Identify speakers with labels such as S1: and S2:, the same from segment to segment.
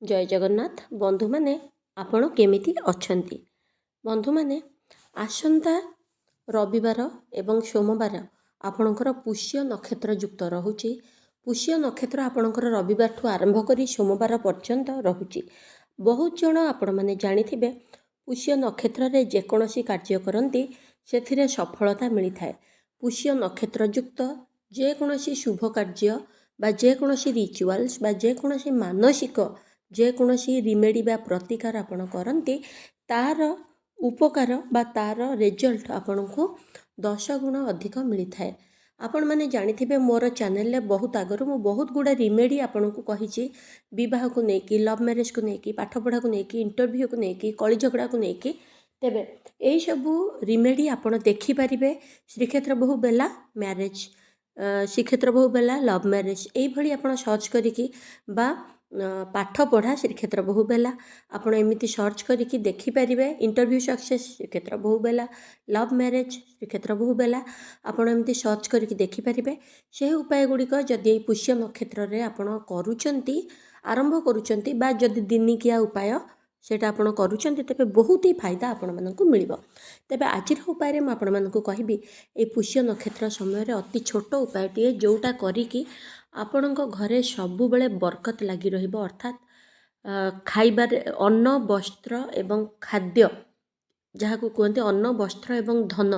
S1: जय जगन्नाथ बंधु माने आपण केमिति अछंती। बंधु माने आसंता रविवार एवं सोमवार आपणकर पुष्य नक्षत्र युक्त रहुची। पुष्य नक्षत्र आपणकर रविवार ठू आरंभ करी सोमवार पर्यंत रहुची। बहुत जन आपण माने जानिथिबे पुष्य नक्षत्र रे जेकोसी कार्य करंती सेथिरे सफलता मिली थाए। पुष्य नक्षत्र युक्त जेकोसी शुभ कार्य बा जेकोसी रिचुअल्स बा जेकोसी मानसिक जेकोसी रिमेडी बा प्रतिकार आपण करते तार उपकार बा तार रिजल्ट आपण को 10 गुण अधिक मिली थाए। आपण माने जानिथिबे मोर चैनल ले बहुत आगर मु बहुत गुडा रिमेडी आपण को कहिछि। विवाह को नेकी लव मैरिज को नेकी पाठ पढ़ा को नेकी इंटरव्यू को नेकी कली झगड़ा को नेकी तेबे एई सबु रिमेडी आपण देखि परिबे। श्रीक्षेत्र बहु बेला मैरिज श्रीक्षेत्र बहु बेला लव मैरिज एई भली आपण सर्च करिकी बा पाठ पढ़ा श्रीक्षेत्र बहु बेला आपण एमिति सर्च करिकी देखि परिबे। इंटरव्यू सक्सेस श्रीक्षेत्र बहु बेला लव मैरिज श्रीक्षेत्र बहु बेला आपण एमिति सर्च करिकी देखि परिबे। से उपाय गुड़िक जदि पुष्य नक्षत्र रे आपण करूचंती आरंभ करूचंती बा जदि दिनिकिया उपाय सेटा आपण करूचंती तेबे बहुत ही फायदा आपण मानकु मिलिबो। तेबे आजिर उपाय रे म आपण मानकु कहिबी ए पुष्य नक्षत्र समय रे अति छोट उपायटिए जोटा करिकी आपणक घरे सबु बेले बरकत लगी रहिबो। अर्थात खाइबार अन्न वस्त्र एवं खाद्य जहाँ को कहते अन्न वस्त्र एवं धन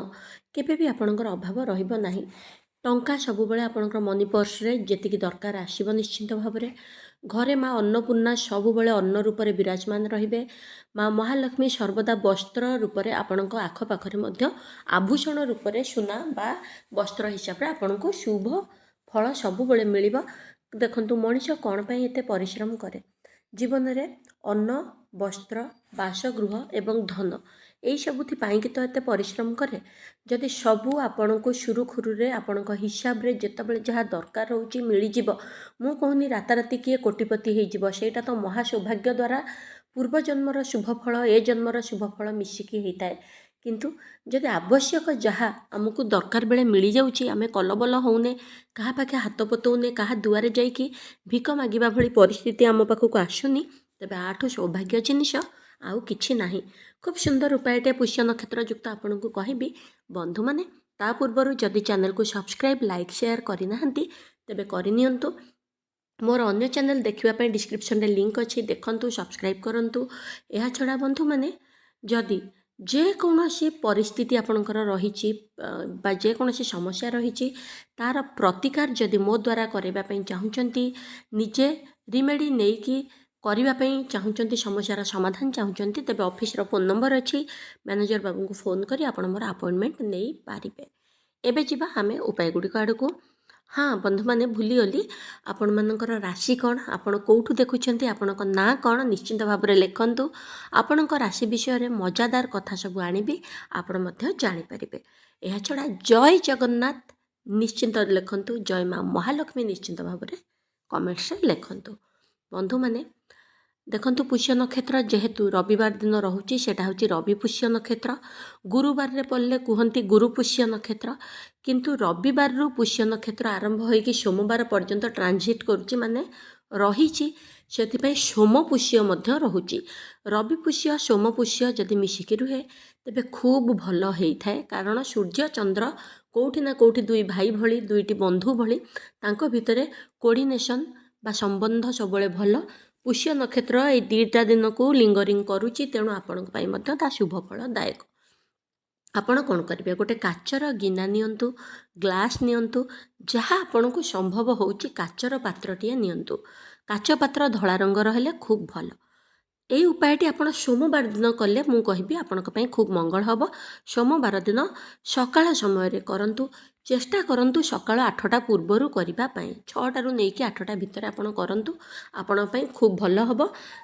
S1: केबे भी आपणकर अभाव रहिबो नाही। टंका सबु बेले आपणकर मनी पर्स रे जेतिकी दरकार आसीबो निश्चिंत भाबरे। घरे माँ अन्नपूर्णा सबु बेले अन्न रूप रे विराजमान रहिबे। माँ महालक्ष्मी सर्वदा वस्त्र रूप रे आपणक आख पाखरे मध्य आभूषण रूप रे सुना बा वस्त्र हिसाब रे आपणको शुभ फल सबु बेले मिलिबो। देखंतु मनुष्य कौन पाई एते परिश्रम करे जीवन रे अन्न वस्त्र बासगृह एवं धन यही सबुथि पाई तो एते परिश्रम करे। जदि सबू आपण को सुरुखुरु रे आपण हिसाब रे जेतबेले जहाँ दरकार होची मिली जिवो। मु कहूनी राताराति किए कोटिपति हो जिवो सेटा तो महा सौभाग्य द्वारा पूर्व जन्मर शुभ फल ए जन्मर शुभ फल मिसिकी होता है। किंतु जदि आवश्यक जहाँ आमको दरकार बेले मिली जाउची आमे कलबल होउने कहा पाखे हाथ पतौने कहा दुआरे जाइकी भिक मागिबा भली परिस्थिति आम पाखक आसुनी तेबे आठु सौभाग्य जिनिस आउ किछि नाही। खूब सुंदर उपायटे पुष्य नक्षत्र युक्त आपन को कहबी बंधु माने ता पूर्वरु जदि चैनल को सब्सक्राइब लाइक शेयर करि नाहंती तेबे करि नियंतु। मोर अन्य चैनल देखिबा पय डिस्क्रिप्शन रे लिंक अछि देखंतु सब्सक्राइब करंतु। एहा छडा बंधु माने जदि जेकोसी परिस्थिति आपणकर रही बा जेकोसी समस्या रही तार प्रतिकार जदि मो द्वारा करने चाहूँगी निजे रिमेडी नहीं कि करने चाहूँगी समस्यार समाधान चाहूँगी तेबे ऑफिस रो फोन नंबर अच्छी मैनेजर बाबू को फोन करी आपण मोर अपॉइंटमेंट नहीं पारिबे। एबे जिबा आमे उपाय गुड़िक आड़कू। हाँ बंधु माने भूलीगली आपण मानकर राशि कौन आपण कौठू देखुछंती आपणक ना कौन निश्चिंत भाव में लिखंतु। आपणक राशि विषय रे मजादार कथा सब आनिबी आपण मध्य जानि परिबे। एहा छडा जय जगन्नाथ निश्चिंत लिखंतु। जय माँ महालक्ष्मी निश्चिंत भाव में कमेंट्स रे लिखंतु। बंधु माने देखंतु पुष्य नक्षत्र जेहेतु रविवार दिन रहुची सेटा होची रवि पुष्य नक्षत्र। गुरुवार रे पड़ले कुहंती गुरु पुष्य नक्षत्र किंतु रविवार रु पुष्य नक्षत्र आरंभ होइकी सोमवार पर्यंत ट्रांजिट करूची माने रहीची सेतिपय सोम पुष्य मध्य रहुची। रवि पुष्य सोम पुष्य जदि मिसिकी रुहे तेबे खूब भल हेइथाए कारण सूर्य चंद्र कोठी ना कोठी दुई भाई भली दुईटी बंधु भली तांको भितरे कोऑर्डिनेशन बा संबंध सबले भल। पुष्य नक्षत्र ए दुईटा दिन को लिंगरिंग करुची तेणु आपण ता शुभ फलदायक। आपण कौन करेंगे गोटे काचर गिना नियंतु ग्लास नियंतु जहाँ आपण को संभव होची काचर पात्रटिए नियंतु। काच पात्र धला रंगर हेले खूब भल। यही उपायटी आपण सोमवार दिन कले मु कहबी आपणक पई खूब मंगल हब। सोमवार दिन सकाळ समय रे करंतु चेष्टा करंतु सकाळ 8टा पूर्वरु करिबा पई 6टा रु नेकी 8टा भितर आपण करंतु आपण पई खूब भल हब।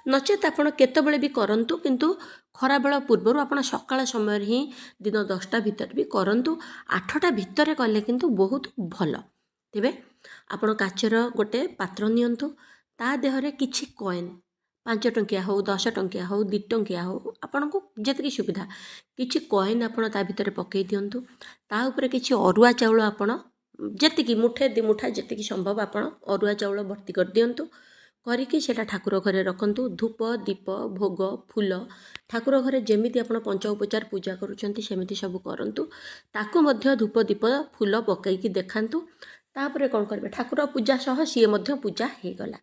S1: नचेत आपण केतबेले भी करंतु किंतु खरा बेला पूर्वरु आपण सकाळ समय ही दिन 10टा भितर भी करंतु 8टा भितर कले किंतु बहुत भल। तेबे आपण काचर गोटे पात्र नियंतु ता देहरे किछि कॉइन 5 टंकिया हो 10 टंकिया हो 2 टंकिया हो आपण को जेतकी सुविधा किछि कॉइन आपण ता भितर पकई दियंतु। ता ऊपर किछि अरुआ चाउल आपण जेतिकी मुठे 2 मुठा जेतिकी संभव आपण अरुआ चाउल भर्ती कर दियंतु। କରିକି ସେଇଟା ଠାକୁର ଘରେ ରଖନ୍ତୁ। ଧୂପ ଦୀପ ଭୋଗ ଫୁଲ ଠାକୁର ଘରେ ଯେମିତି ଆପଣ ପଞ୍ଚ ଉପଚାର ପୂଜା କରୁଛନ୍ତି ସେମିତି ସବୁ କରନ୍ତୁ। ତାକୁ ମଧ୍ୟ ଧୂପ ଦୀପ ଫୁଲ ପକାଇକି ଦେଖାନ୍ତୁ। ତାପରେ କ'ଣ କରିବେ, ଠାକୁର ପୂଜା ସହ ସିଏ ମଧ୍ୟ ପୂଜା ହେଇଗଲା।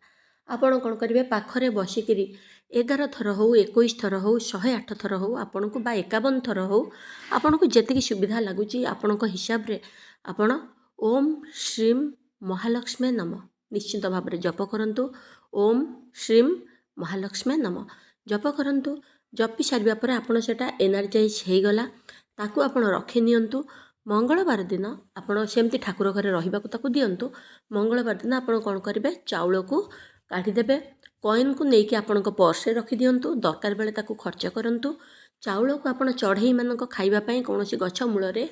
S1: ଆପଣ କ'ଣ କରିବେ, ପାଖରେ ବସିକିରି 11 ଥର ହେଉ 21 ଥର ହେଉ 108 ଥର ହେଉ ଆପଣଙ୍କୁ ବା 51 ଥର ହେଉ ଆପଣଙ୍କୁ ଯେତିକି ସୁବିଧା ଲାଗୁଛି ଆପଣଙ୍କ ହିସାବରେ ଆପଣ ଓମ୍ ଶ୍ରୀମ୍ ମହାଲକ୍ଷ୍ମୀ ନମ ନିଶ୍ଚିତ ଭାବରେ ଜପ କରନ୍ତୁ। ଓମ୍ ଶ୍ରୀମ୍ ମହାଲକ୍ଷ୍ମୀ ନମ ଜପ କରନ୍ତୁ। ଜପି ସାରିବା ପରେ ଆପଣ ସେଇଟା ଏନର୍ଜାଇଜ୍ ହେଇଗଲା, ତାକୁ ଆପଣ ରଖିନିଅନ୍ତୁ। ମଙ୍ଗଳବାର ଦିନ ଆପଣ ସେମିତି ଠାକୁର ଘରେ ରହିବାକୁ ତାକୁ ଦିଅନ୍ତୁ। ମଙ୍ଗଳବାର ଦିନ ଆପଣ କ'ଣ କରିବେ, ଚାଉଳକୁ କାଢ଼ିଦେବେ, କଏନ୍କୁ ନେଇକି ଆପଣଙ୍କ ପର୍ସରେ ରଖିଦିଅନ୍ତୁ। ଦରକାର ବେଳେ ତାକୁ ଖର୍ଚ୍ଚ କରନ୍ତୁ। ଚାଉଳକୁ ଆପଣ ଚଢ଼େଇମାନଙ୍କ ଖାଇବା ପାଇଁ କୌଣସି ଗଛ ମୂଳରେ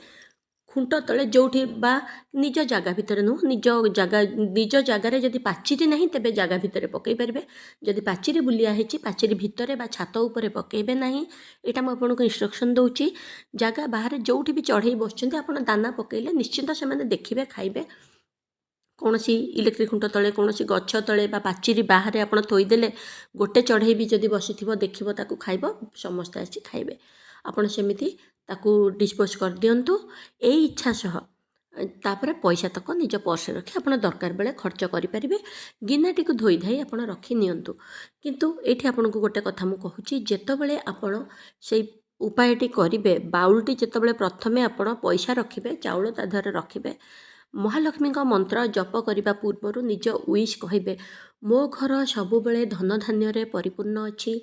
S1: ଖୁଣ୍ଟ ତଳେ ଯେଉଁଠି ବା ନିଜ ଜାଗା ଭିତରେ ନୁହଁ, ନିଜ ଜାଗାରେ ଯଦି ପାଚେରୀ ନାହିଁ ତେବେ ଜାଗା ଭିତରେ ପକାଇ ପାରିବେ। ଯଦି ପାଚେରୀ ବୁଲିଆ ହେଇଛି ପାଚେରୀ ଭିତରେ ବା ଛାତ ଉପରେ ପକାଇବେ ନାହିଁ। ଏଇଟା ମୁଁ ଆପଣଙ୍କୁ ଇନଷ୍ଟ୍ରକ୍ସନ୍ ଦେଉଛି। ଜାଗା ବାହାରେ ଯେଉଁଠି ବି ଚଢ଼େଇ ବସୁଛନ୍ତି ଆପଣ ଦାନା ପକାଇଲେ ନିଶ୍ଚିନ୍ତ ସେମାନେ ଦେଖିବେ, ଖାଇବେ। କୌଣସି ଇଲେକ୍ଟ୍ରିକ୍ ଖୁଣ୍ଟ ତଳେ କୌଣସି ଗଛ ତଳେ ବା ପାଚେରୀ ବାହାରେ ଆପଣ ଥୋଇଦେଲେ ଗୋଟେ ଚଢ଼େଇ ବି ଯଦି ବସିଥିବ ଦେଖିବ, ତାକୁ ଖାଇବ, ସମସ୍ତେ ଆସି ଖାଇବେ। ଆପଣ ସେମିତି ତାକୁ ଡିସ୍ପୋଜ୍ କରିଦିଅନ୍ତୁ ଏଇ ଇଚ୍ଛା ସହ। ତାପରେ ପଇସା ତକ ନିଜ ପର୍ସରେ ରଖି ଆପଣ ଦରକାର ବେଳେ ଖର୍ଚ୍ଚ କରିପାରିବେ। ଗିନାଟିକୁ ଧୋଇ ଧାଇ ଆପଣ ରଖିନିଅନ୍ତୁ। କିନ୍ତୁ ଏଇଠି ଆପଣଙ୍କୁ ଗୋଟେ କଥା ମୁଁ କହୁଛି, ଯେତେବେଳେ ଆପଣ ସେଇ ଉପାୟଟି କରିବେ, ବାଉଲଟି ଯେତେବେଳେ ପ୍ରଥମେ ଆପଣ ପଇସା ରଖିବେ, ଚାଉଳ ତା ଦେହରେ ରଖିବେ, ମହାଲକ୍ଷ୍ମୀଙ୍କ ମନ୍ତ୍ର ଜପ କରିବା ପୂର୍ବରୁ ନିଜ ୱିଶ୍ କହିବେ, ମୋ ଘର ସବୁବେଳେ ଧନ ଧାନ୍ୟରେ ପରିପୂର୍ଣ୍ଣ ଅଛି,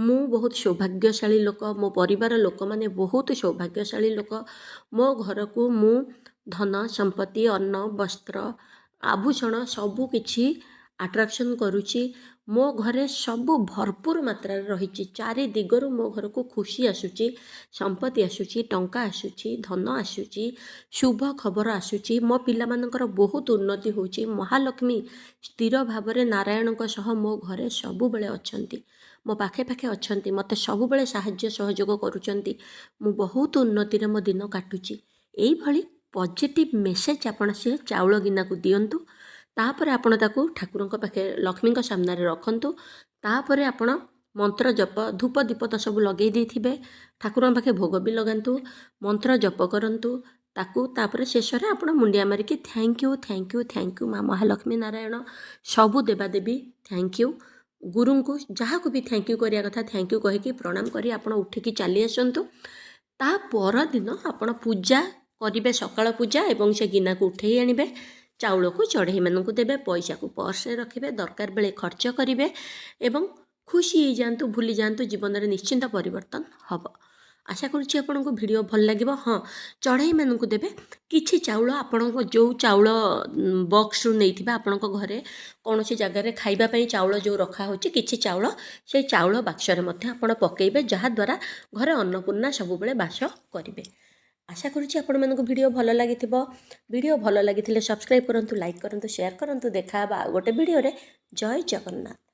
S1: ମୁଁ ବହୁତ ସୌଭାଗ୍ୟଶାଳୀ ଲୋକ, ମୋ ପରିବାର ଲୋକମାନେ ବହୁତ ସୌଭାଗ୍ୟଶାଳୀ ଲୋକ, ମୋ ଘରକୁ ମୁଁ ଧନ ସମ୍ପତ୍ତି ଅନ୍ନ ବସ୍ତ୍ର ଆଭୂଷଣ ସବୁ କିଛି ଆଟ୍ରାକ୍ସନ୍ କରୁଛି, ମୋ ଘରେ ସବୁ ଭରପୁର ମାତ୍ରାରେ ରହିଛି, ଚାରି ଦିଗରୁ ମୋ ଘରକୁ ଖୁସି ଆସୁଛି, ସମ୍ପତ୍ତି ଆସୁଛି, ଟଙ୍କା ଆସୁଛି, ଧନ ଆସୁଛି, ଶୁଭ ଖବର ଆସୁଛି, ମୋ ପିଲାମାନଙ୍କର ବହୁତ ଉନ୍ନତି ହେଉଛି, ମହାଲକ୍ଷ୍ମୀ ସ୍ଥିର ଭାବରେ ନାରାୟଣଙ୍କ ସହ ମୋ ଘରେ ସବୁବେଳେ ଅଛନ୍ତି, ମୋ ପାଖେ ପାଖେ ଅଛନ୍ତି, ମୋତେ ସବୁବେଳେ ସାହାଯ୍ୟ ସହଯୋଗ କରୁଛନ୍ତି, ମୁଁ ବହୁତ ଉନ୍ନତିରେ ମୋ ଦିନ କାଟୁଛି। ଏଇଭଳି ପଜିଟିଭ୍ ମେସେଜ୍ ଆପଣ ସେ ଚାଉଳ ଗିନାକୁ ଦିଅନ୍ତୁ। ତାପରେ ଆପଣ ତାକୁ ଠାକୁରଙ୍କ ପାଖେ ଲକ୍ଷ୍ମୀଙ୍କ ସାମ୍ନାରେ ରଖନ୍ତୁ। ତାପରେ ଆପଣ ମନ୍ତ୍ର ଜପ ଧୂପ ଦୀପ ତ ସବୁ ଲଗେଇ ଦେଇଥିବେ, ଠାକୁରଙ୍କ ପାଖେ ଭୋଗ ବି ଲଗାନ୍ତୁ, ମନ୍ତ୍ର ଜପ କରନ୍ତୁ। ତାକୁ ତାପରେ ଶେଷରେ ଆପଣ ମୁଣ୍ଡିଆ ମାରିକି ଥ୍ୟାଙ୍କ ୟୁ ମା ମହାଲକ୍ଷ୍ମୀ ନାରାୟଣ, ସବୁ ଦେବାଦେବୀ ଥ୍ୟାଙ୍କ ୟୁ, ଗୁରୁଙ୍କୁ ଯାହାକୁ ବି ଥ୍ୟାଙ୍କ ୟୁ କରିବା କଥା ଥ୍ୟାଙ୍କ ୟୁ କହିକି ପ୍ରଣାମ କରି ଆପଣ ଉଠିକି ଚାଲି ଆସନ୍ତୁ। ତା ପରଦିନ ଆପଣ ପୂଜା କରିବେ, ସକାଳ ପୂଜା, ଏବଂ ସେ ଗିନାକୁ ଉଠେଇ ଆଣିବେ, ଚାଉଳକୁ ଚଢ଼େଇମାନଙ୍କୁ ଦେବେ, ପଇସାକୁ ପର୍ସରେ ରଖିବେ, ଦରକାର ବେଳେ ଖର୍ଚ୍ଚ କରିବେ ଏବଂ ଖୁସି ହେଇଯାଆନ୍ତୁ, ଭୁଲିଯାଆନ୍ତୁ, ଜୀବନରେ ନିଶ୍ଚିନ୍ତ ପରିବର୍ତ୍ତନ ହେବ। ଆଶା କରୁଛି ଆପଣଙ୍କୁ ଭିଡ଼ିଓ ଭଲ ଲାଗିବ। ହଁ, ଚଢ଼େଇମାନଙ୍କୁ ଦେବେ କିଛି ଚାଉଳ, ଆପଣଙ୍କ ଯେଉଁ ଚାଉଳ ବକ୍ସରୁ ନେଇଥିବା, ଆପଣଙ୍କ ଘରେ କୌଣସି ଜାଗାରେ ଖାଇବା ପାଇଁ ଚାଉଳ ଯେଉଁ ରଖା ହେଉଛି କିଛି ଚାଉଳ, ସେଇ ଚାଉଳ ବାକ୍ସରେ ମଧ୍ୟ ଆପଣ ପକାଇବେ, ଯାହାଦ୍ୱାରା ଘରେ ଅନ୍ନପୂର୍ଣ୍ଣା ସବୁବେଳେ ବାସ କରିବେ। ଆଶା କରୁଛି ଆପଣମାନଙ୍କୁ ଭିଡ଼ିଓ ଭଲ ଲାଗିଥିବ। ଭିଡ଼ିଓ ଭଲ ଲାଗିଥିଲେ ସବସ୍କ୍ରାଇବ୍ କରନ୍ତୁ, ଲାଇକ୍ କରନ୍ତୁ, ସେୟାର କରନ୍ତୁ। ଦେଖା ହେବା ଆଉ ଗୋଟେ ଭିଡ଼ିଓରେ। ଜୟ ଜଗନ୍ନାଥ।